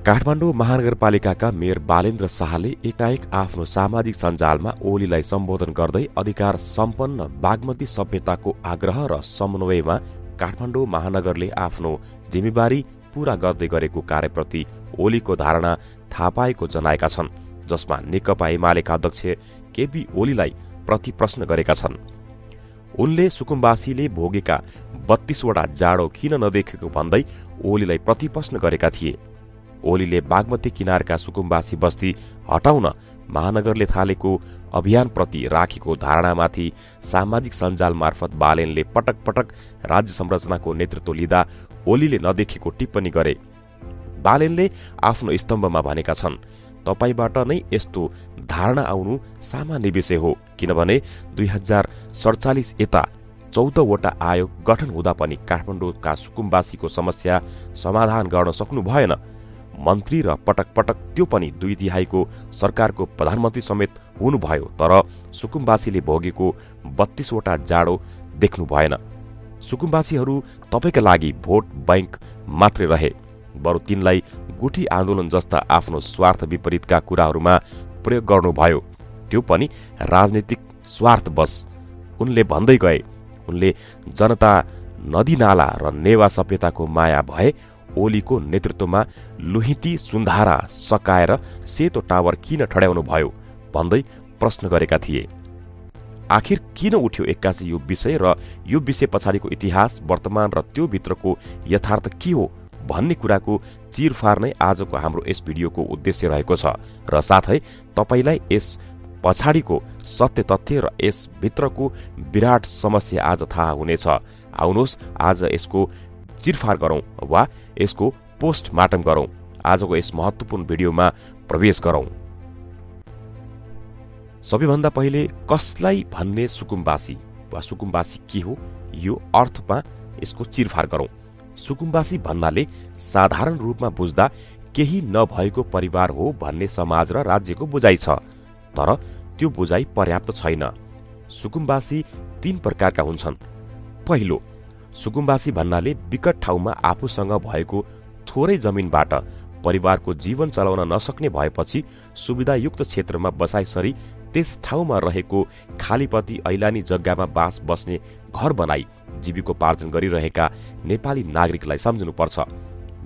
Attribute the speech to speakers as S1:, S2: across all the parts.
S1: काठमाडौँ महानगरपालिकाका मेयर बालेन्द्र शाहले एकाएक आफ्नो सामाजिक सञ्जालमा ओलीलाई सम्बोधन गर्दै अधिकार सम्पन्न बागमती सभ्यताको आग्रह र समन्वयमा काठमाडौँ महानगरले आफ्नो जिम्मेवारी पूरा गर्दै गरेको कार्यप्रति ओलीको धारणा थाहा पाएको जनाएका छन्, जसमा नेकपा एमालेका अध्यक्ष केपी ओलीलाई प्रतिप्रश्न गरेका छन्। उनले सुकुम्बासीले भोगेका 32वटा जाडो किन नदेखेको भन्दै ओलीलाई प्रतिप्रश्न गरेका थिए। ओलीले बागमती किनारका सुकुम्बासी बस्ती हटाउन महानगरले थालेको अभियानप्रति राखेको धारणामाथि सामाजिक सञ्जाल मार्फत बालेनले पटक पटक राज्य संरचनाको नेतृत्व लिँदा ओलीले नदेखेको टिप्पणी गरे। बालेनले आफ्नो स्तम्भमा भनेका छन्, तपाईबाट नै यस्तो धारणा आउनु सामान्य विषय हो, किनभने 2047 यता 14वटा आयोग गठन हुँदा पनि काठमाडौँका सुकुम्बासीको समस्या समाधान गर्न सक्नु भएन। मन्त्री र पटक पटक त्यो पनि 2/3 सरकारको प्रधानमन्त्री समेत हुनुभयो, तर सुकुम्बासीले भोगेको 32वटा जाडो देख्नु भएन। सुकुम्बासीहरू तपाईँका लागि भोट बैंक मात्रै रहे, बरु तिनलाई गुठी आन्दोलन जस्ता आफ्नो स्वार्थ विपरीतका कुराहरूमा प्रयोग गर्नुभयो, त्यो पनि राजनीतिक स्वार्थवश। उनले भन्दै गए, उनले जनता नदीनाला र नेवा सभ्यताको माया भए ओलीको नेतृत्वमा लुहिटी सुन्धारा सकाएर सेतो टावर किन ठड्याउनु भयो भन्दै प्रश्न गरेका थिए। आखिर किन उठ्यो एक्कासी यो विषय र यो विषय पछाडिको इतिहास, वर्तमान र त्यो भित्रको यथार्थ के हो भन्ने कुराको चिरफार नै आजको हाम्रो यस भिडियोको उद्देश्य रहेको छ र साथै तपाईलाई यस पछाडिको सत्य तथ्य र यस भित्रको विराट समस्या आज थाहा हुनेछ। आउनुहोस् आज यसको चिरफार गरौं वा यसको पोस्टमार्टम गरौं। आजको यस महत्त्वपूर्ण भिडियोमा प्रवेश गरौं। सबैभन्दा पहिले कसलाई भन्ने सुकुम्बासी वा सुकुम्बासी के हो, यो अर्थमा यसको चिरफार गरौं। सुकुम्बासी भन्नाले साधारण रूपमा बुझ्दा केही नभएको परिवार हो भन्ने समाज र राज्यको बुझाइ छ, तर त्यो बुझाइ पर्याप्त छैन। सुकुम्बासी 3 प्रकारका हुन्छन्। पहिलो, सुकुम्बासी भन्नाले विकट ठाउँमा आफूसँग भएको थोरै जमिनबाट परिवारको जीवन चलाउन नसक्ने भएपछि सुविधायुक्त क्षेत्रमा बसाइसरी त्यस ठाउँमा रहेको खालीपति ऐलानी जग्गामा बास बस्ने घर बनाई जीविकोपार्जन गरिरहेका नेपाली नागरिकलाई सम्झनुपर्छ।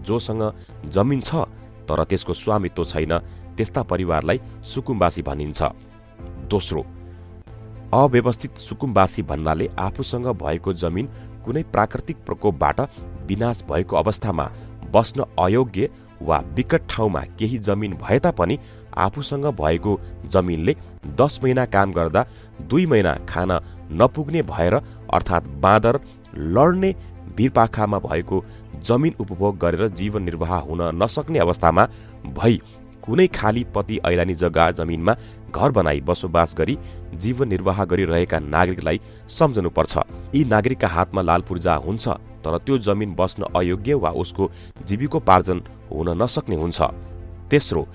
S1: जोसँग जमिन छ तर त्यसको स्वामित्व छैन, त्यस्ता परिवारलाई सुकुम्बासी भनिन्छ। दोस्रो, अव्यवस्थित सुकुम्बासी भन्नाले आफूसँग भएको जमिन कुनै प्राकृतिक प्रकोपबाट विनाश भएको अवस्थामा बस्न अयोग्य वा विकट ठाउँमा केही जमिन भए तापनि आफूसँग भएको जमिनले 10 महिना काम गर्दा 2 महिना खान नपुग्ने भएर अर्थात् बाँदर लड्ने भिरपाखामा भएको जमिन उपभोग गरेर जीवन निर्वाह हुन नसक्ने अवस्थामा भई कुनै खाली पति ऐलानी जग्गा जमिनमा घर बनाई बसोबास गरी जीवन निर्वाह गरिरहेका नागरिकलाई सम्झनुपर्छ। यी नागरिकका हातमा लाल पूर्जा हुन्छ, तर त्यो जमिन बस्न अयोग्य वा उसको जीविकोपार्जन हुन नसक्ने हुन्छ। तेस्रो,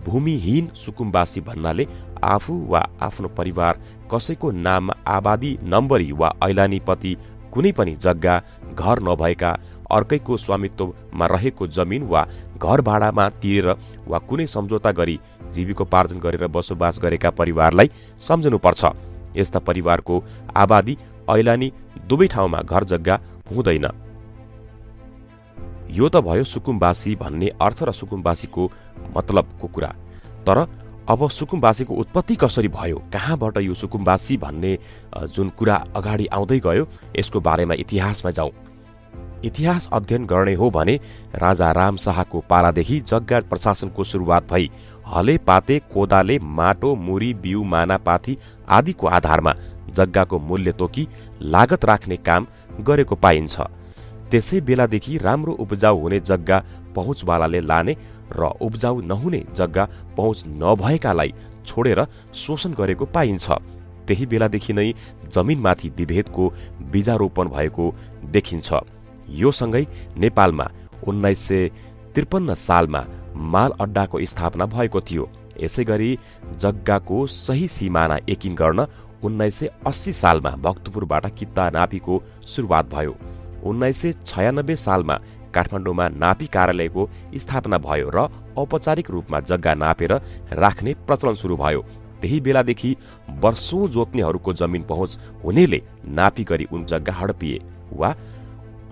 S1: भूमिहीन सुकुम्बासी भन्नाले आफू वा आफ्नो परिवार कसैको नाममा आबादी नम्बरी वा ऐलानीपति कुनै पनि जग्गा घर नभएका अर्कैको स्वामित्वमा रहेको जमिन वा घर भाडामा तिरेर वा कुनै सम्झौता गरी जीविकोपार्जन गरेर बसोबास गरेका परिवारलाई सम्झनुपर्छ। यस्ता परिवारको आबादी ऐलानी दुवै ठाउँमा घर जग्गा हुँदैन। यो त भयो सुकुम्बासी भन्ने अर्थ र सुकुम्बासीको मतलबको कुरा। तर अब सुकुम्बासीको उत्पत्ति कसरी भयो, कहाँबाट यो सुकुम्बासी भन्ने जुन कुरा अगाडि आउँदै गयो, यसको बारेमा इतिहासमा जाउँ। इतिहास अध्ययन गर्ने हो भने राजा राम शाहको पालादेखि जग्गा प्रशासनको सुरुवात भई हले पाते कोदाले माटो मुरी बिउ माना पाथी आदिको आधारमा जग्गाको मूल्य तोकी लागत राख्ने काम गरेको पाइन्छ। त्यसै बेलादेखि राम्रो उब्जाउ हुने जग्गा पहुँचवालाले लाने र उब्जाउ नहुने जग्गा पहुँच नभएकालाई छोडेर शोषण गरेको पाइन्छ। त्यही बेलादेखि नै जमिनमाथि विभेदको बीजारोपण भएको देखिन्छ। यो सँगै नेपालमा 1953 सालमा माल अड्डाको स्थापना भएको थियो। यसैगरी जग्गाको सही सिमाना एकिन गर्न 1980 सालमा भक्तपुरबाट कित्ता नापीको सुरुवात भयो। 1996 सालमा काठमाडौँमा नापी कार्यालयको स्थापना भयो र औपचारिक रूपमा जग्गा नापेर राख्ने प्रचलन सुरु भयो। त्यही बेलादेखि वर्षौं जोत्नेहरूको जमिन पहुँच हुनेले नापी गरी उन जग्गा हडपिए। वा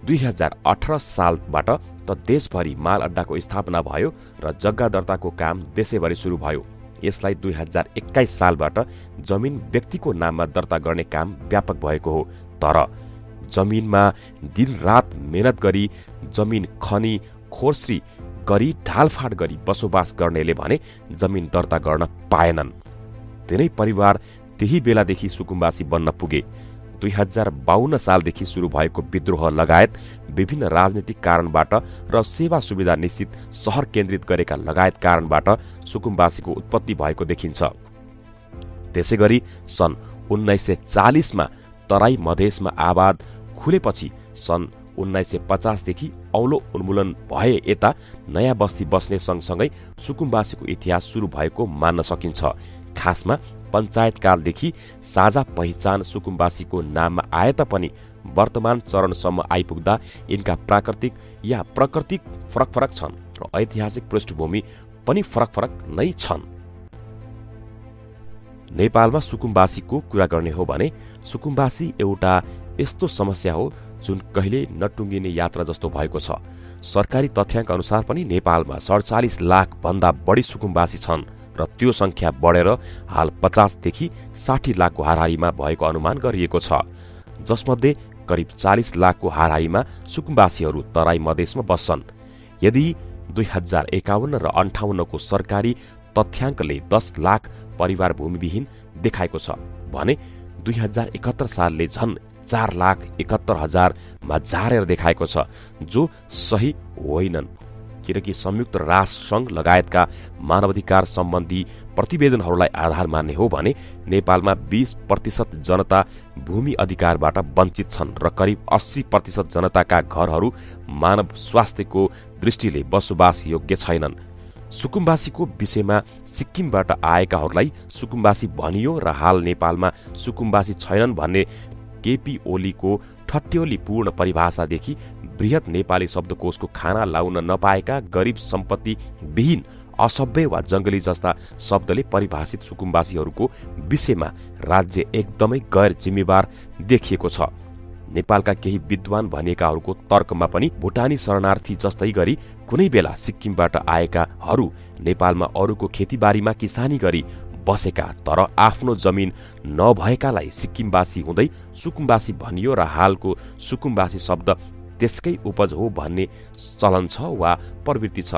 S1: 2018 सालबाट त देशभरि माल अड्डाको स्थापना भयो र जग्गा दर्ताको काम देशैभरि सुरु भयो। यसलाई 2021 सालबाट जमिन व्यक्तिको नाममा दर्ता गर्ने काम व्यापक भएको हो। तर जमिनमा दिनरात मेहनत गरी जमिन खनी खोर्सी गरी ढालफाड गरी बसोबास गर्नेले भने जमिन दर्ता गर्न पाएनन्। तिनै परिवार त्यही बेलादेखि सुकुम्बासी बन्न पुगे। 2052 सालदेखि सुरु भएको विद्रोह लगायत विभिन्न राजनीतिक कारणबाट र सेवा सुविधा निश्चित सहर केन्द्रित गरेका लगायत कारणबाट सुकुम्बासीको उत्पत्ति भएको देखिन्छ। त्यसैगरी सन् 1940 मा तराई मधेसमा आबाद खुलेपछि सन् 1950 देखि औलो उन्मूलन भए यता नयाँ बस्ती बस्ने सँगसँगै सुकुम्बासीको इतिहास सुरु भएको मान्न सकिन्छ। खासमा पञ्चायतकालदेखि साझा पहिचान सुकुम्बासीको नाममा आए तापनि वर्तमान चरणसम्म आइपुग्दा यिनका प्राकृतिक या प्राकृतिक फरक फरक छन् र ऐतिहासिक पृष्ठभूमि पनि फरक फरक नै छन्। नेपालमा सुकुम्बासीको कुरा गर्ने हो भने सुकुम्बासी एउटा यस्तो समस्या हो जुन कहिले नटुङ्गिने यात्रा जस्तो भएको छ। सरकारी तथ्याङ्क अनुसार पनि नेपालमा 47 लाख भन्दा बढी सुकुम्बासी छन् र त्यो संख्या बढेर हाल 50 देखि 60 लाखको हाराहारीमा भएको अनुमान गरिएको छ। जसमध्ये करिब 40 लाखको हाराहारीमा सुकुम्बासीहरू तराई मधेसमा बस्छन्। यदि 2051 र 58 को सरकारी तथ्याङ्कले 10 लाख परिवार भूमिविहीन देखाएको छ भने 2071 सालले झन् 4,71,000 झारेर देखाएको छ, जो सही होइनन्। किनकि संयुक्त राष्ट्र संघ लगायतका मानवाधिकार सम्बन्धी प्रतिवेदनहरूलाई आधार मान्ने हो भने नेपालमा 20% जनता भूमि अधिकारबाट वञ्चित छन् र करिब 80% जनताका घरहरू मानव स्वास्थ्यको दृष्टिले बसोबास योग्य छैनन्। सुकुम्बासीको विषयमा सिक्किमबाट आएकाहरूलाई सुकुम्बासी भनियो र हाल नेपालमा सुकुम्बासी छैनन् भन्ने केपी ओलीको ठट्यौलीपूर्ण परिभाषादेखि बृहत नेपाली शब्दकोशको खाना लाउन नपाएका गरिब सम्पत्ति विहीन असभ्य वा जंगली जस्ता शब्दले परिभाषित सुकुम्बासीहरूको विषयमा राज्य एकदमै गैर जिम्मेवार देखिएको छ। नेपालका केही विद्वान भनिएकाहरूको तर्कमा पनि भुटानी शरणार्थी जस्तै गरी कुनै बेला सिक्किमबाट आएकाहरू नेपालमा अरूको खेतीबारीमा किसानी गरी बसेका तर आफ्नो जमिन नभएकालाई सिक्किमवासी हुँदै सुकुम्बासी भनियो र हालको सुकुम्बासी शब्द त्यसकै उपज हो भन्ने चलन छ वा प्रवृत्ति छ।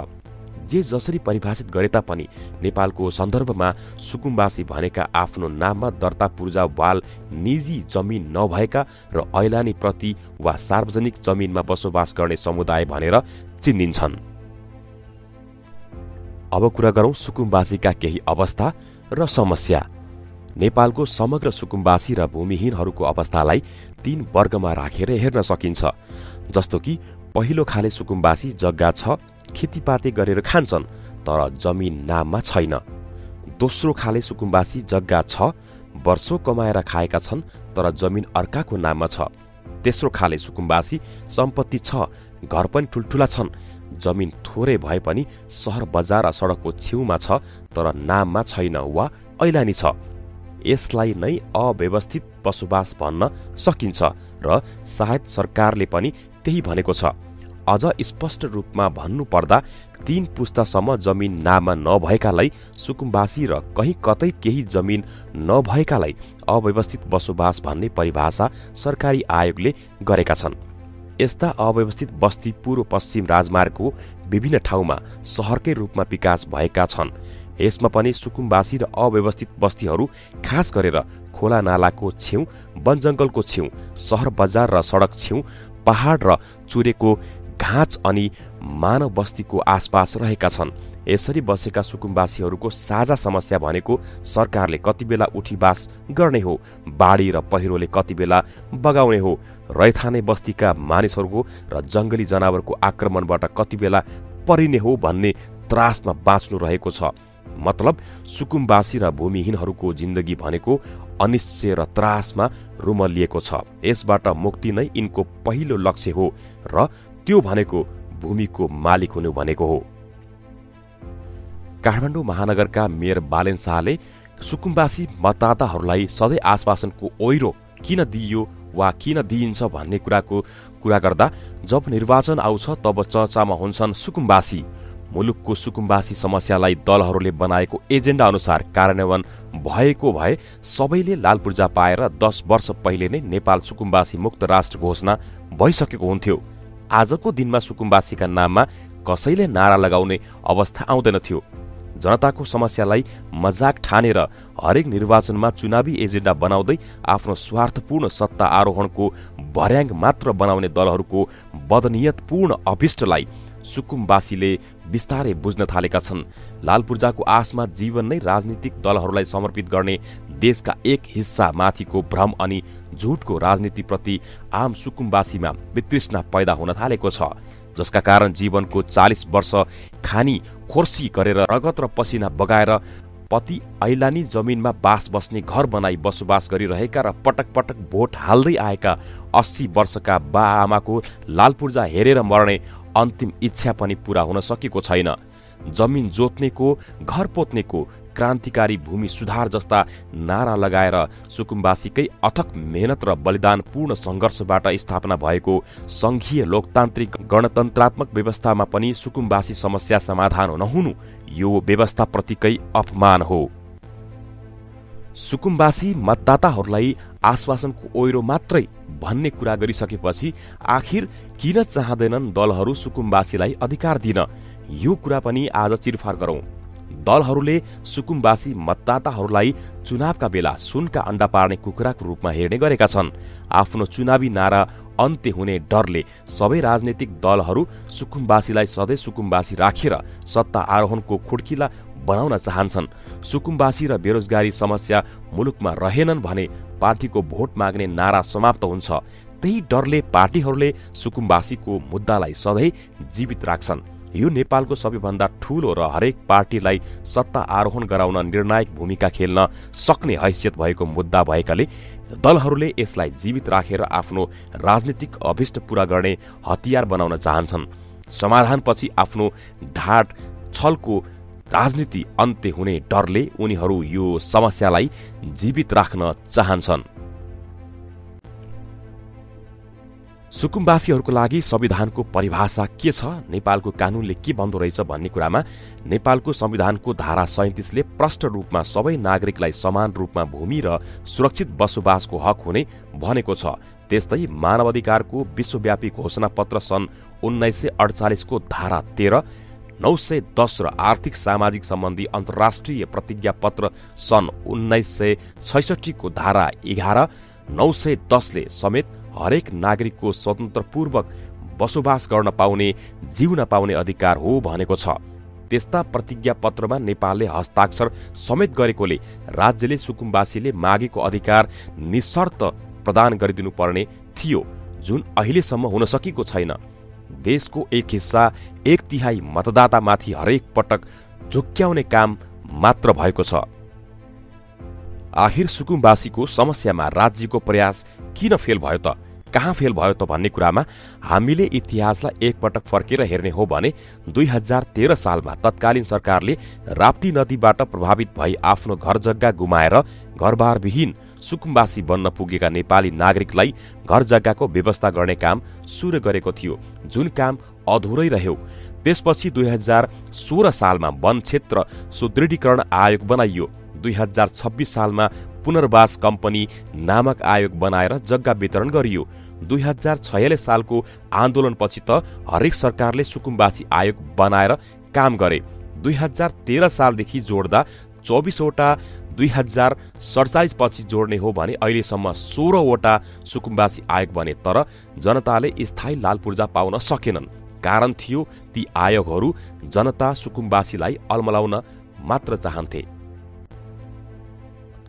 S1: जे जसरी परिभाषित गरे तापनि नेपालको सन्दर्भमा सुकुम्बासी भनेका आफ्नो नाममा दर्ता पूर्जा वाल निजी जमिन नभएका र ऐलानी प्रति वा सार्वजनिक जमिनमा बसोबास गर्ने समुदाय भनेर चिनिन्छन्। अब कुरा गरौं सुकुम्बासीका केही अवस्था र समस्या। नेपालको समग्र सुकुम्बासी र भूमिहीनहरूको अवस्थालाई 3 वर्गमा राखेर हेर्न सकिन्छ। जस्तो कि पहिलो खाले सुकुम्बासी जग्गा छ, खेतीपाती गरेर खान्छन् तर जमिन नाममा छैन। दोस्रो खाले सुकुम्बासी जग्गा छ, वर्षौं कमाएर खाएका छन् तर जमिन अर्काको नाममा छ। तेस्रो खाले सुकुम्बासी सम्पत्ति छ, घर पनि ठुल्ठुला छन्, जमिन थोरै भए पनि सहर बजार र सडकको छेउमा छ तर नाममा छैन वा ऐलानी छ। यसलाई नै अव्यवस्थित बसोबास भन्न सकिन्छ र सायद सरकारले पनि त्यही भनेको छ। अझ स्पष्ट रूपमा भन्नुपर्दा 3 पुस्तासम्म जमिन नाममा नभएकालाई सुकुम्बासी र कहीँ कतै केही जमिन नभएकालाई अव्यवस्थित बसोबास भन्ने परिभाषा सरकारी आयोगले गरेका छन्। यस्ता अव्यवस्थित बस्ती पूर्व पश्चिम राजमार्गको विभिन्न ठाउँमा सहरकै रूपमा विकास भएका छन्। यसमा पनि सुकुम्बासी र अव्यवस्थित बस्तीहरू खास गरेर खोला नालाको छेउ, वनजङ्गलको छेउ, सहर बजार र सडक छेउ, पहाड र चुरेको घाँच अनि मानव बस्तीको आसपास रहेका छन्। यसरी बसेका सुकुम्बासीहरूको साझा समस्या भनेको सरकारले कति बेला उठीबास गर्ने हो, बाढी र पहिरोले कति बेला बगाउने हो, रैथाने बस्तीका मानिसहरूको र जंगली जनावरको आक्रमणबाट कति बेला परिने हो भन्ने त्रासमा बाँच्नु रहेको छ। मतलब सुकुम्बासी र भूमिहीनहरूको जिन्दगी भनेको अनिश्चय र त्रासमा रुमलिएको छ। यसबाट मुक्ति नै यिनको पहिलो लक्ष्य हो र त्यो भनेको भूमिको मालिक हुनु भनेको हो। काठमाडौँ महानगरका मेयर बालेन शाहले सुकुम्बासी मतदाताहरूलाई सधैँ आश्वासनको ओइरो किन दिइयो वा किन दिइन्छ भन्ने कुरा गर्दा जब निर्वाचन आउँछ तब चर्चामा हुन्छन् सुकुम्बासी। मुलुकको सुकुम्बासी समस्यालाई दलहरूले बनाएको एजेन्डा अनुसार कार्यान्वयन भएको भए सबैले लाल पूर्जा पाएर 10 वर्ष पहिले नै नेपाल सुकुम्बासी मुक्त राष्ट्र घोषणा भइसकेको हुन्थ्यो। आजको दिनमा सुकुम्बासीका नाममा कसैले नारा लगाउने अवस्था आउँदैन थियो। जनताको समस्यालाई मजाक ठानेर हरेक निर्वाचनमा चुनावी एजेन्डा बनाउँदै आफ्नो स्वार्थपूर्ण सत्ता आरोहणको भर्याङ मात्र बनाउने दलहरूको बदनियतपूर्ण अभिष्टलाई सुकुम्बासीले बिस्तारै बुझ्न थालेका छन्। लाल पूर्जाको आशमा जीवन नै राजनीतिक दलहरूलाई समर्पित गर्ने देशका एक हिस्सा माथिको भ्रम अनि झुटको राजनीतिप्रति आम सुकुम्बासीमा वितृष्णा पैदा हुन थालेको छ, जसका कारण जीवनको 40 वर्ष खानी खोर्सी गरेर रगत र पसिना बगाएर पति ऐलानी जमिनमा बास बस्ने घर बनाई बसोबास गरिरहेका र पटक पटक भोट हाल्दै आएका 80 वर्षका बा आमाको लाल पूर्जा हेरेर मर्ने अन्तिम इच्छा पनि पूरा हुन सकेको छैन। जमिन जोत्नेको, घर पोत्नेको, क्रान्तिकारी भूमि सुधार जस्ता नारा लगाएर सुकुम्बासीकै अथक मेहनत र बलिदानपूर्ण सङ्घर्षबाट स्थापना भएको संघीय लोकतान्त्रिक गणतन्त्रात्मक व्यवस्थामा पनि सुकुम्बासी समस्या समाधान नहुनु यो व्यवस्थाप्रतिकै अपमान हो। सुकुम्बासी मतदाताहरूलाई आश्वासनको ओइरो मात्रै भन्ने कुरा गरिसकेपछि आखिर किन चाहँदैनन् दलहरू सुकुम्बासीलाई अधिकार दिन? यो कुरा पनि आज चिरफार गरौं। दलहरूले सुकुम्बासी मतदाताहरूलाई चुनावका बेला सुनका अण्डा पार्ने कुखुराको रूपमा हेर्ने गरेका छन्। आफ्नो चुनावी नारा अन्त्य हुने डरले सबै राजनैतिक दलहरू सुकुम्बासीलाई सधैँ सुकुम्बासी राखेर सत्ता आरोहणको खुड्किला बनाउन चाहन्छन्। सुकुम्बासी र बेरोजगारी समस्या मुलुकमा रहेनन् भने पार्टीको भोट माग्ने नारा समाप्त हुन्छ। त्यही डरले पार्टीहरूले सुकुम्बासीको मुद्दालाई सधैँ जीवित राख्छन्। यो नेपालको सबैभन्दा ठूलो र हरेक पार्टीलाई सत्ता आरोहण गराउन निर्णायक भूमिका खेल्न सक्ने हैसियत भएको मुद्दा भएकाले दलहरूले यसलाई जीवित राखेर आफ्नो राजनीतिक अभिष्ट पूरा गर्ने हतियार बनाउन चाहन्छन्। समाधानपछि आफ्नो ढाड छलको राजनीति अन्त्य हुने डरले उनीहरू यो समस्यालाई जीवित राख्न चाहन्छन्। सुकुम्बासीहरूको लागि संविधानको परिभाषा के छ, नेपालको कानूनले के भन्दो रहेछ भन्ने कुरामा नेपालको संविधानको धारा 37ले प्रष्ट रूपमा सबै नागरिकलाई समान रूपमा भूमि र सुरक्षित बसोबासको हक हुने भनेको छ। त्यस्तै मानवाधिकारको विश्वव्यापी घोषणापत्र सन् 1948 को धारा 13, 910 र आर्थिक सामाजिक सम्बन्धी अन्तर्राष्ट्रिय प्रतिज्ञा पत्र सन् 1966 को धारा 11, 910 ले समेत हरेक नागरिकको स्वतन्त्रपूर्वक बसोबास गर्न पाउने, जिउन पाउने अधिकार हो भनेको छ। त्यस्ता प्रतिज्ञा पत्रमा नेपालले हस्ताक्षर समेत गरेकोले राज्यले सुकुम्बासीले मागेको अधिकार निशर्त प्रदान गरिदिनु पर्ने थियो, जुन अहिलेसम्म हुन सकेको छैन। देशको एक हिस्सा 1/3 मतदातामाथि हरेक पटक झुक्क्याउने काम मात्र भएको छ। आखिर सुकुम्बासीको समस्यामा राज्यको प्रयास किन फेल भयो त, कहाँ फेल भयो त भन्ने कुरामा हामीले इतिहासलाई एकपटक फर्केर हेर्ने हो भने 2013 सालमा तत्कालीन सरकारले राप्ती नदीबाट प्रभावित भई आफ्नो घर जग्गा गुमाएर घरबारविहीन सुकुम्बासी बन्न पुगेका नेपाली नागरिकलाई घर जग्गाको व्यवस्था गर्ने काम सुरु गरेको थियो, जुन काम अधुरै रह्यो। त्यसपछि 2016 सालमा वन क्षेत्र सुदृढीकरण आयोग बनाइयो। 2026 सालमा पुनर्वास कम्पनी नामक आयोग बनाएर जग्गा वितरण गरियो। 2046 सालको आन्दोलनपछि त हरेक सरकारले सुकुम्बासी आयोग बनाएर काम गरे। 2013 सालदेखि जोड्दा 24 वटा, 2047 पछि जोड्ने हो भने अहिलेसम्म 16 वटा सुकुम्बासी आयोग बने, तर जनताले स्थायी लाल पूर्जा पाउन सकेनन्। कारण थियो ती आयोगहरू जनता सुकुम्बासीलाई अल्मलाउन मात्र चाहन्थे।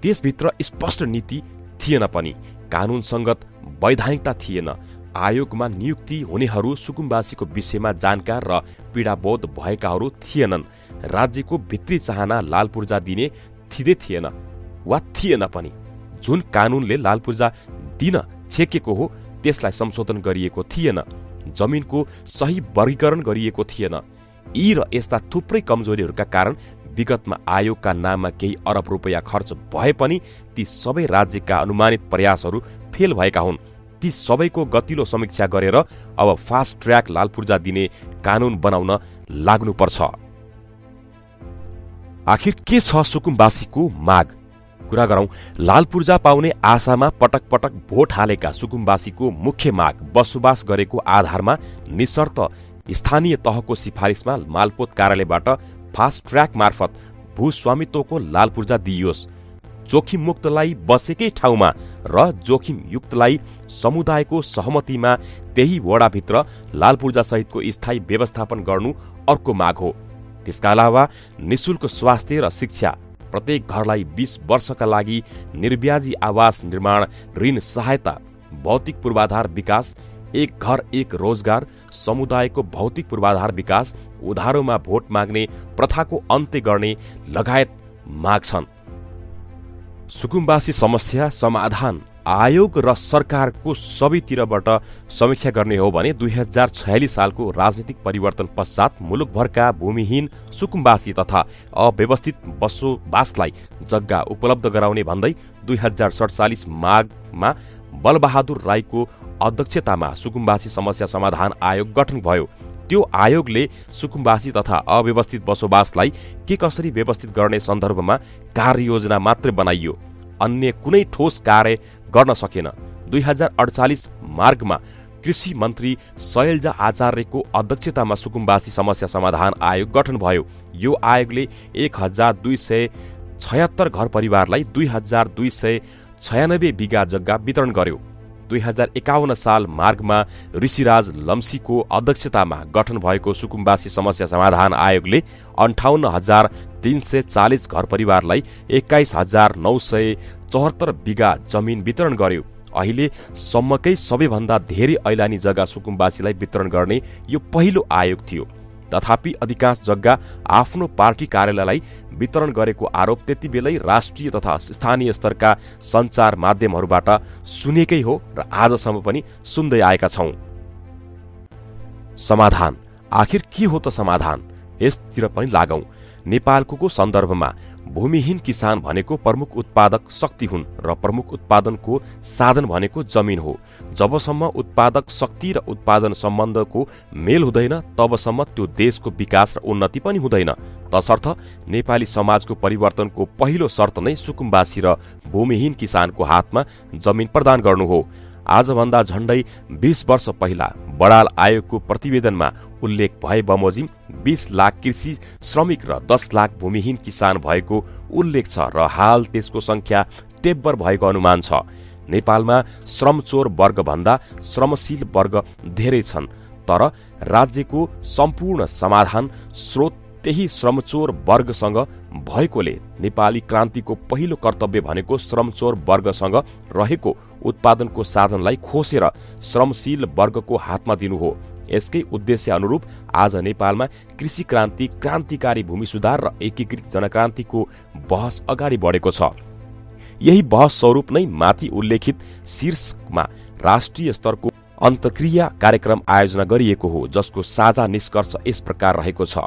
S1: त्यसभित्र स्पष्ट नीति थिएन पनि, कानून संगत वैधानिकता थिएन। आयोगमा नियुक्ति हुनेहरू सुकुम्बासीको विषयमा जानकार र पीडाबोध भएकाहरू थिएनन्। राज्यको भित्री चाहना लाल पूर्जा दिने थिँदै थिएन वा थिएन पनि। जुन कानूनले लाल पूर्जा दिन छेकेको हो त्यसलाई संशोधन गरिएको थिएन। जमिनको सही वर्गीकरण गरिएको थिएन। यी र यस्ता थुप्रै कमजोरीहरूका कारण विगतमा आयोगका नाममा केही अरब रुपैयाँ खर्च भए पनि ती सबै राज्यका अनुमानित प्रयासहरू फेल भएका हुन्। ती सबैको गतिलो समीक्षा गरेर अब फास्ट ट्र्याक लाल पूर्जा दिने कानून बनाउन लाग्नुपर्छ। आखिर के छ सुकुम्बासीको माग? कुरा गरौं। लाल पूर्जा पाउने आशामा पटक पटक भोट हालेका सुकुम्बासीको मुख्य माग बसोबास गरेको आधारमा निशर्त स्थानीय तहको सिफारिसमा मालपोत कार्यालयबाट फास्ट ट्र्याक मार्फत भूस्वामित्वको लाल पूर्जा दिइयोस्। जोखिम मुक्तलाई बसेकै ठाउँमा र जोखिम युक्तलाई समुदायको सहमतिमा त्यही वडाभित्र लाल पूर्जा सहितको स्थायी व्यवस्थापन गर्नु अर्को माग हो। त्यसका अलावा निशुल्क स्वास्थ्य र शिक्षा, प्रत्येक घरलाई 20 वर्षका लागि निर्ब्याजी आवास निर्माण ऋण सहायता, भौतिक पूर्वाधार विकास, एक घर एक रोजगार, समुदायको भौतिक पूर्वाधार विकास, उधारोमा भोट माग्ने प्रथाको अन्त्य गर्ने लगायत माग छन्। सुकुम्बासी समस्या समाधान आयोग र सरकारको सबैतिरबाट समीक्षा गर्ने हो भने 2046 सालको राजनीतिक परिवर्तन पश्चात मुलुकभरका भूमिहीन सुकुम्बासी तथा अव्यवस्थित बसोबासलाई जग्गा उपलब्ध गराउने भन्दै 2047 माघमा बलबहादुर राईको अध्यक्षतामा सुकुम्बासी समस्या समाधान आयोग गठन भयो। त्यो आयोगले सुकुम्बासी तथा अव्यवस्थित बसोबासलाई के कसरी व्यवस्थित गर्ने सन्दर्भमा कार्ययोजना मात्रै बनाइयो, अन्य कुनै ठोस कार्य गर्न सकेन। 2048 मार्गमा कृषि मन्त्री शैलजा आचार्यको अध्यक्षतामा सुकुम्बासी समस्या समाधान आयोग गठन भयो। यो आयोगले 1276 घर परिवारलाई 2296 बिघा जग्गा वितरण गर्यो। 2051 साल मार्गमा ऋषिराज लम्सीको अध्यक्षतामा गठन भएको सुकुम्बासी समस्या समाधान आयोगले 58,340 घर परिवारलाई 21,974 बिघा जमिन वितरण गर्यो। अहिले सम्मकै सबैभन्दा धेरै ऐलानी जग्गा सुकुम्बासीलाई वितरण गर्ने यो पहिलो आयोग थियो। तथापि अधिकांश जग्गा आफ्नो पार्टी कार्यालयलाई वितरण गरेको आरोप त्यतिबेलै राष्ट्रिय तथा स्थानीय स्तरका सञ्चार माध्यमहरूबाट सुनेकै हो र आजसम्म पनि सुन्दै आएका छौं। समाधान आखिर के हो त समाधान? यसतिर पनि लागौं। नेपालको सन्दर्भमा भूमिहीन किसान भनेको प्रमुख उत्पादक शक्ति हुन् र प्रमुख उत्पादनको साधन भनेको जमिन हो। जबसम्म उत्पादक शक्ति र उत्पादन सम्बन्धको मेल हुँदैन तबसम्म त्यो देशको विकास र उन्नति पनि हुँदैन। तसर्थ नेपाली समाजको परिवर्तनको पहिलो शर्त नै सुकुम्बासी र भूमिहीन किसानको हातमा जमिन प्रदान गर्नु हो। आजभन्दा झण्डै 20 वर्ष पहिला बडाल आयोगको प्रतिवेदनमा उल्लेख भए बमोजिम 20 लाख कृषि श्रमिक र 10 लाख भूमिहीन किसान भएको उल्लेख छ र हाल त्यसको संख्या तेब्बर भएको अनुमान छ। नेपालमा श्रमचोर वर्गभन्दा श्रमशील वर्ग धेरै छन्, तर राज्यको सम्पूर्ण समाधान स्रोत त्यही श्रमचोर वर्गसँग भएकोले नेपाली क्रान्तिको पहिलो कर्तव्य भनेको श्रमचोर वर्गसँग रहेको उत्पादनको साधनलाई खोसेर श्रमशील वर्गको हातमा दिनु हो। यसकै उद्देश्य अनुरूप आज नेपालमा कृषि क्रान्ति, क्रान्तिकारी भूमि सुधार र एकीकृत जनक्रान्तिको बहस अगाडि बढेको छ। यही बहस स्वरूप नै माथि उल्लेखित शीर्षकमा राष्ट्रिय स्तरको अन्तर्क्रिया कार्यक्रम आयोजना गरिएको हो, जसको साझा निष्कर्ष यस प्रकार रहेको छ।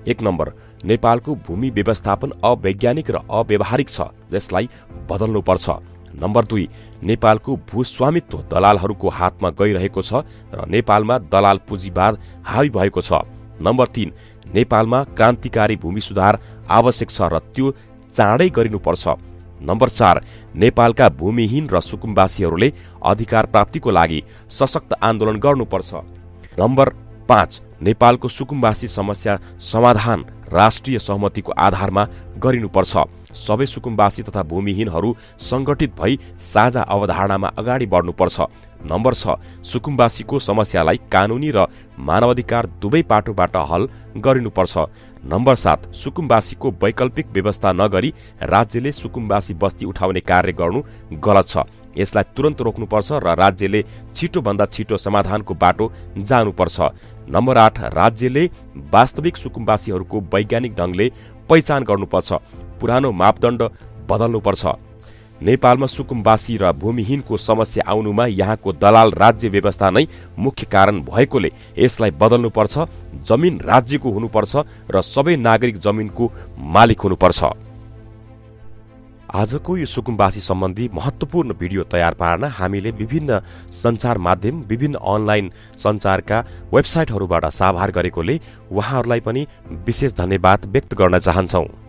S1: 1 नम्बर, नेपालको भूमि व्यवस्थापन अवैज्ञानिक र अव्यावहारिक छ, जसलाई बदल्नुपर्छ। नम्बर 2, नेपालको भूस्वामित्व दलालहरूको हातमा गइरहेको छ र नेपालमा दलाल पुँजीवाद हावी भएको छ। नम्बर 3, नेपालमा क्रान्तिकारी भूमि सुधार आवश्यक छ र त्यो चाँडै गरिनुपर्छ। नम्बर 4, नेपालका भूमिहीन र सुकुम्बासीहरूले अधिकार प्राप्तिको लागि सशक्त आन्दोलन गर्नुपर्छ। नम्बर 5, नेपालको सुकुम्बासी समस्या समाधान राष्ट्रिय सहमतिको आधारमा गरिनुपर्छ। सबै सुकुम्बासी तथा भूमिहीनहरू संगठित भई साझा अवधारणामा अगाडि बढ्नुपर्छ। नम्बर 6, सुकुम्बासीको समस्यालाई कानूनी र मानवाधिकार दुवै पाटोबाट हल गरिनुपर्छ। नम्बर 7, सुकुम्बासीको वैकल्पिक व्यवस्था नगरी राज्यले सुकुम्बासी बस्ती उठाउने कार्य गर्नु गलत छ। यसलाई तुरन्त रोक्नुपर्छ र राज्यले छिटोभन्दा छिटो समाधानको बाटो जानुपर्छ। नम्बर 8, राज्यले वास्तविक सुकुम्बासीहरूको वैज्ञानिक ढंगले पहिचान गर्नुपर्छ, पुरानो मापदण्ड बदल्नुपर्छ। नेपालमा सुकुम्बासी र भूमिहीनको समस्या आउनुमा यहाँको दलाल राज्य व्यवस्था नै मुख्य कारण भएकोले यसलाई बदल्नुपर्छ। जमिन राज्यको हुनुपर्छ र सबै नागरिक जमिनको मालिक हुनुपर्छ। आजको यो सुकुम्बासी सम्बन्धी महत्त्वपूर्ण भिडियो तयार पार्न हामीले विभिन्न सञ्चार माध्यम, विभिन्न अनलाइन सञ्चारका वेबसाइटहरूबाट साभार गरेकोले उहाँहरूलाई पनि विशेष धन्यवाद व्यक्त गर्न चाहन्छौँ।